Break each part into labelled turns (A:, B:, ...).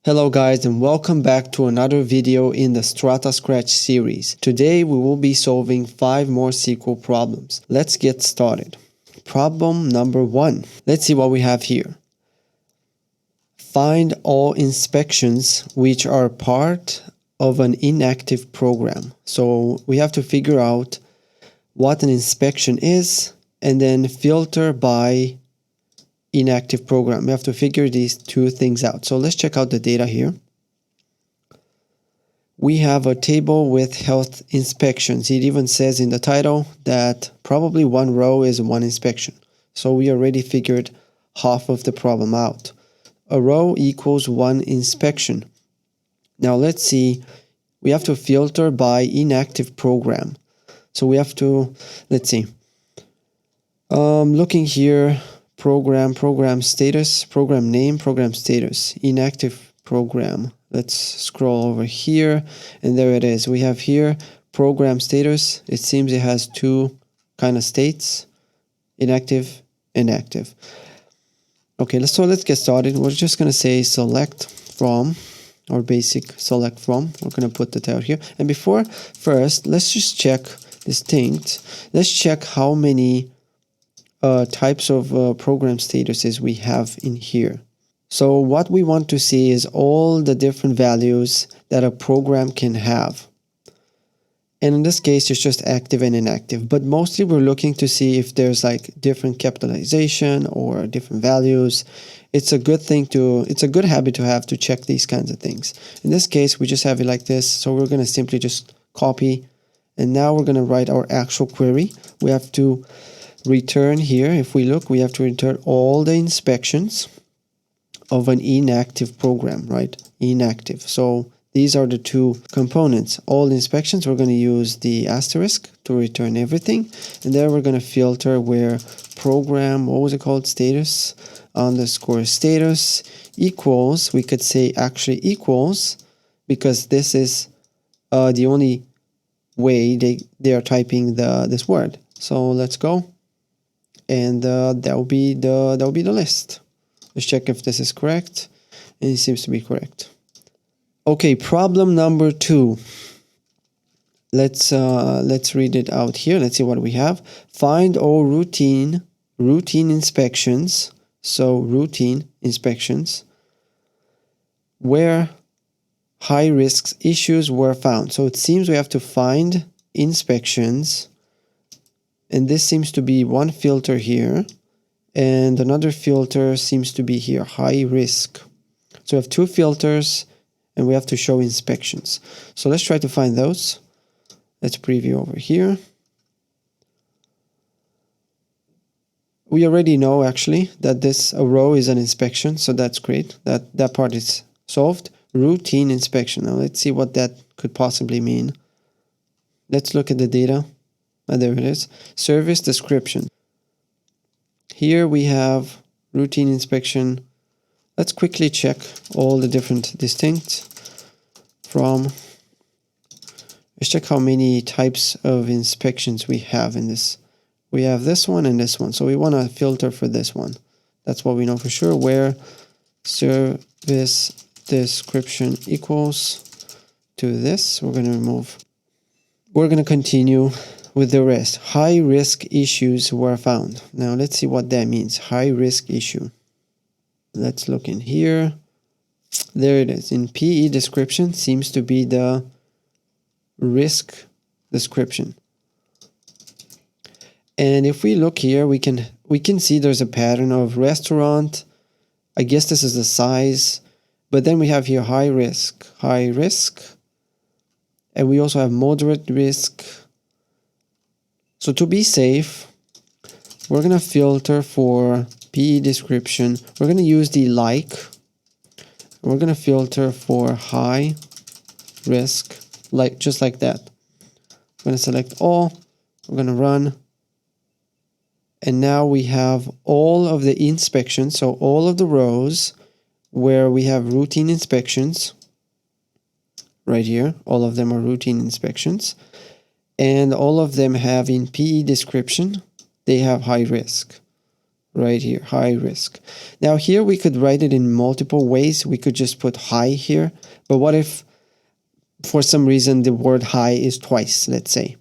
A: Hello guys, and welcome back to another video in the StrataScratch series. Today we will be solving 5 more SQL problems. Let's get started. Problem number 1. Let's see what we have here. Find all inspections which are part of an inactive program. So we have to figure out what an inspection is and then filter by inactive program. We have to figure these two things out. So let's check out the data here. We have a table with health inspections. It even says in the title that probably one row is one inspection. So we already figured half of the problem out. A row equals one inspection. Now let's see, we have to filter by inactive program. So we have to, let's see, looking here, program status, program name, program status, inactive program. Let's scroll over here, and there it is. We have here program status. It seems it has two kind of states, inactive and active. Okay, let's get started. We're just going to say select from, or basic select from. We're going to put that out here. And first, let's just check distinct. Let's check how many types of program statuses we have in here. So what we want to see is all the different values that a program can have. And in this case, it's just active and inactive. But mostly we're looking to see if there's like different capitalization or different values. It's a good habit to have to check these kinds of things. In this case, we just have it like this. So we're going to simply just copy. And now we're going to write our actual query. We have to return here. If we look, we have to return all the inspections of an inactive program, right? Inactive. So these are the two components. All inspections, we're going to use the asterisk to return everything. And there we're going to filter where program, what was it called? Status underscore status equals, we could say actually equals, because this is the only way they are typing this word. So let's go. And that will be the list. Let's check if this is correct, and it seems to be correct. Okay, problem number 2. Let's read it out here. Let's see what we have. Find all routine inspections. So routine inspections where high risk issues were found. So it seems we have to find inspections. And this seems to be one filter here, and another filter seems to be here, high risk. So we have two filters, and we have to show inspections. So let's try to find those. Let's preview over here. We already know actually that a row is an inspection, so that's great. That part is solved. Routine inspection. Now let's see what that could possibly mean. Let's look at the data. There it is. Service description. Here we have routine inspection. Let's quickly check all the different distinct from. Let's check how many types of inspections we have in this. We have this one and this one. So we want to filter for this one. That's what we know for sure. Where service description equals to this, we're going to remove. We're going to continue with the rest. High risk issues were found. Now let's see what that means. High risk issue. Let's look in here. There it is. In PE description seems to be the risk description. And if we look here, we can see there's a pattern of restaurant. I guess this is the size. But then we have here high risk. And we also have moderate risk. So to be safe, we're going to filter for PE description. We're going to use the like. We're going to filter for high risk, just like that. I'm going to select all. We're going to run. And now we have all of the inspections. So all of the rows where we have routine inspections. Right here, all of them are routine inspections. And all of them have in PE description, they have high risk, right here, high risk. Now here we could write it in multiple ways. We could just put high here, but what if for some reason the word high is twice, let's say,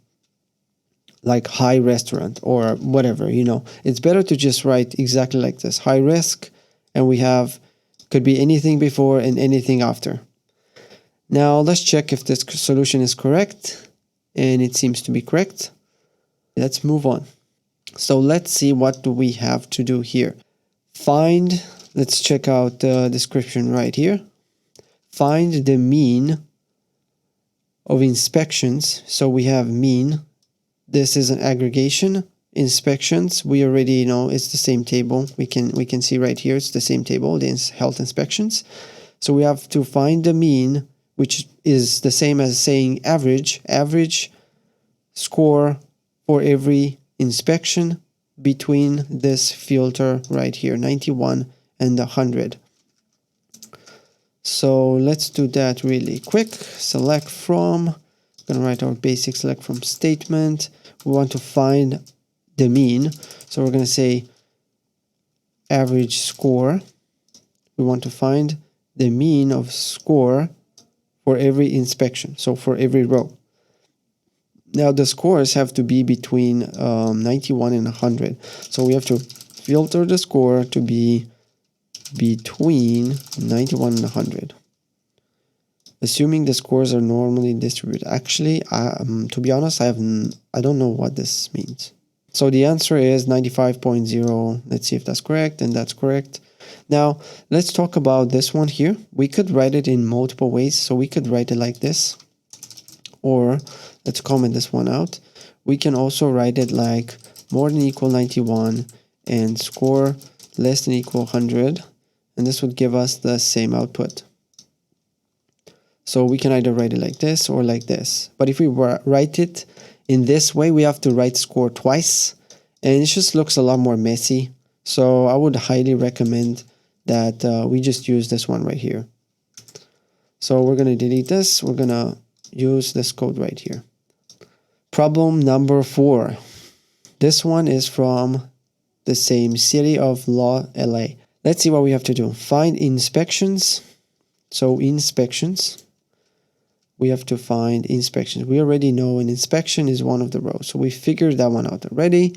A: like high restaurant or whatever, you know. It's better to just write exactly like this, high risk, and we have, could be anything before and anything after. Now let's check if this solution is correct, and it seems to be correct. Let's move on. So let's see, what do we have to do here? Find, let's check out the description right here. Find the mean of inspections. So we have mean. This is an aggregation. Inspections, we already know it's the same table. We can see right here, it's the same table, the health inspections. So we have to find the mean, which is the same as saying average score for every inspection between this filter right here, 91 and 100. So let's do that really quick. Select from, I'm gonna write our basic select from statement. We want to find the mean. So we're gonna say average score. We want to find the mean of score for every inspection, so for every row. Now the scores have to be between 91 and 100. So we have to filter the score to be between 91 and 100. Assuming the scores are normally distributed. Actually, to be honest, I don't know what this means. So the answer is 95.0. Let's see if that's correct, and that's correct. Now, let's talk about this one here. We could write it in multiple ways. So we could write it like this, or let's comment this one out. We can also write it like more than equal 91 and score less than equal 100. And this would give us the same output. So we can either write it like this or like this. But if we write it in this way, we have to write score twice, and it just looks a lot more messy. So I would highly recommend that we just use this one right here. So we're going to delete this. We're going to use this code right here. Problem number 4. This one is from the same city of Law, LA. Let's see what we have to do. Find inspections. So inspections. We have to find inspections. We already know an inspection is one of the rows. So we figured that one out already.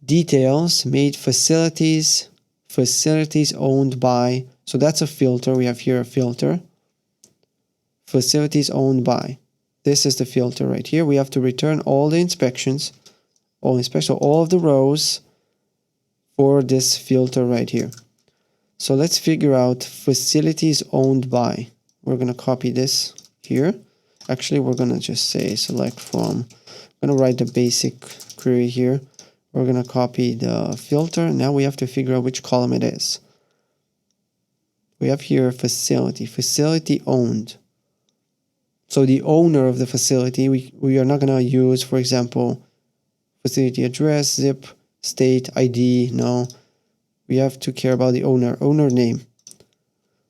A: Details, made facilities, facilities owned by. So that's a filter. We have here a filter. Facilities owned by. This is the filter right here. We have to return all the inspections, all of the rows for this filter right here. So let's figure out facilities owned by. We're going to copy this here. Actually, we're going to just say select from. I'm going to write the basic query here. We're going to copy the filter. Now we have to figure out which column it is. We have here facility owned. So the owner of the facility, we are not going to use, for example, facility address, zip, state, ID. No, we have to care about the owner name.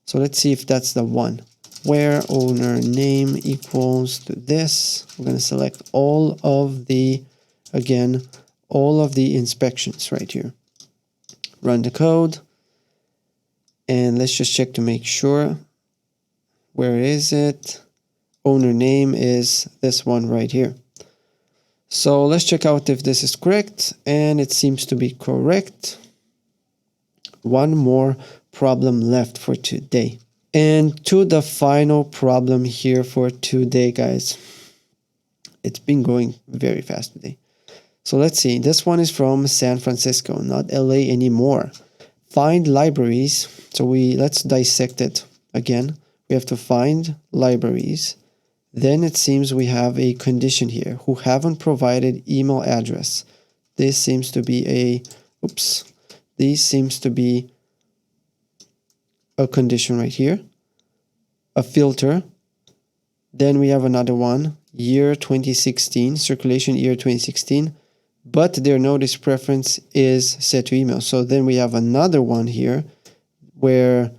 A: So let's see if that's the one. Where owner name equals to this. We're going to select all of the inspections right here. Run the code. And let's just check to make sure. Where is it? Owner name is this one right here. So let's check out if this is correct, and it seems to be correct. One more problem left for today. And to the final problem here for today, guys. It's been going very fast today. So let's see. This one is from San Francisco, not LA anymore. Find libraries. So let's dissect it again. We have to find libraries. Then it seems we have a condition here. Who haven't provided email address. This seems to be a condition right here. A filter. Then we have another one. Year 2016. Circulation year 2016. But their notice preference is set to email. So then we have another one here where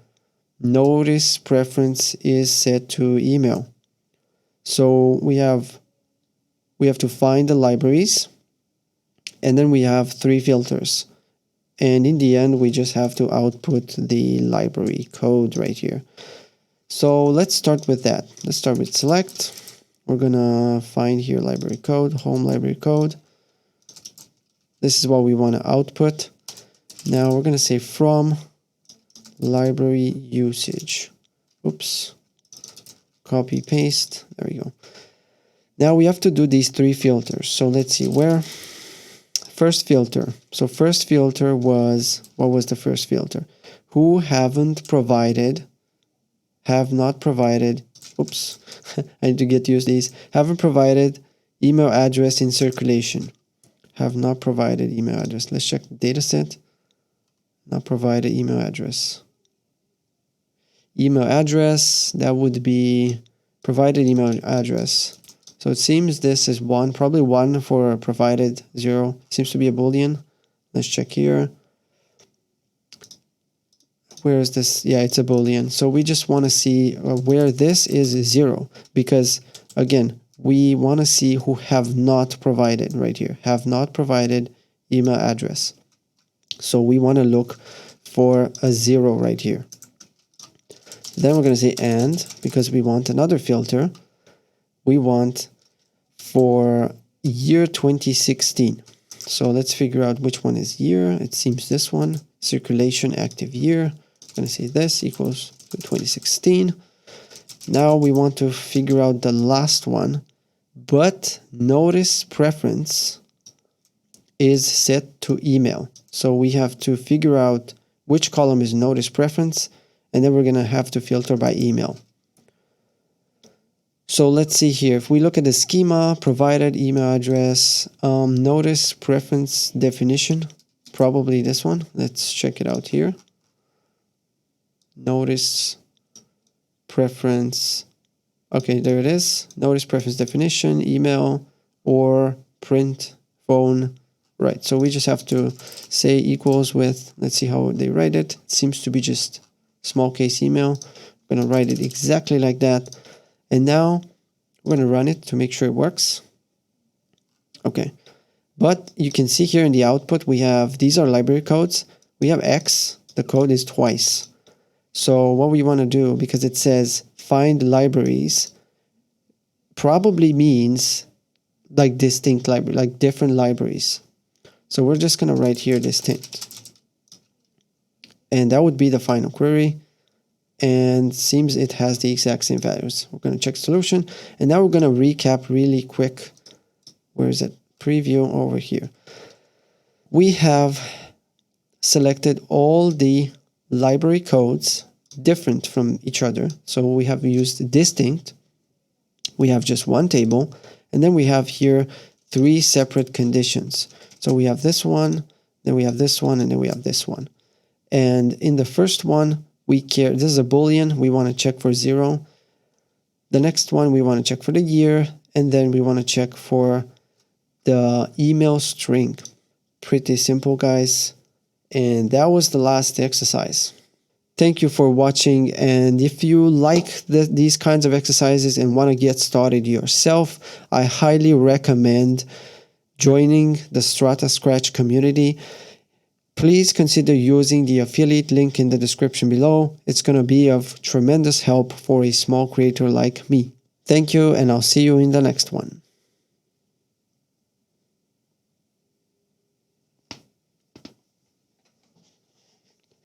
A: notice preference is set to email. So we have to find the libraries, and then we have 3 filters. And in the end, we just have to output the library code right here. So let's start with that. Let's start with select. We're gonna find here library code, home library code. This is what we want to output. Now we're gonna say from library usage. Oops. Copy, paste. There we go. Now we have to do these 3 filters. So let's see where. First filter. So first filter was, what was the first filter? Who have not provided, oops, I need to get used to these. Haven't provided email address in circulation. Have not provided email address. Let's check the data set. Not provided email address. Email address, that would be provided email address. So it seems this is 1, probably 1 for provided, 0. Seems to be a Boolean. Let's check here. Where is this? Yeah, it's a Boolean. So we just want to see where this is 0, because again, we want to see who have not provided right here. Have not provided email address. So we want to look for a 0 right here. Then we're going to say and, because we want another filter. We want for year 2016. So let's figure out which one is year. It seems this one, circulation active year. I'm going to say this equals to 2016. Now we want to figure out the last one, but notice preference is set to email. So we have to figure out which column is notice preference, and then we're going to have to filter by email. So let's see here. If we look at the schema, provided email address, notice preference definition, probably this one. Let's check it out here. Notice preference. Okay, there it is. Notice preference definition, email or print, phone. Right, so we just have to say equals with, let's see how they write it. It seems to be just small case email. I'm going to write it exactly like that. And now we're going to run it to make sure it works. Okay, but you can see here in the output, we have, these are library codes. We have X, the code is twice. So what we want to do, because it says find libraries, probably means like distinct library, like different libraries. So we're just going to write here distinct. And that would be the final query. And seems it has the exact same values. We're going to check solution. And now we're going to recap really quick. Where is it? Preview over here. We have selected all the library codes different from each other. So we have used distinct. We have just one table. And then we have here 3 separate conditions. So we have this one, then we have this one, and then we have this one. And in the first one, we care, this is a Boolean, we want to check for 0. The next one, we want to check for the year, and then we want to check for the email string. Pretty simple, guys. And that was the last exercise. Thank you for watching, and if you like these kinds of exercises and want to get started yourself, I highly recommend joining the StrataScratch community. Please consider using the affiliate link in the description below. It's going to be of tremendous help for a small creator like me. Thank you, and I'll see you in the next one.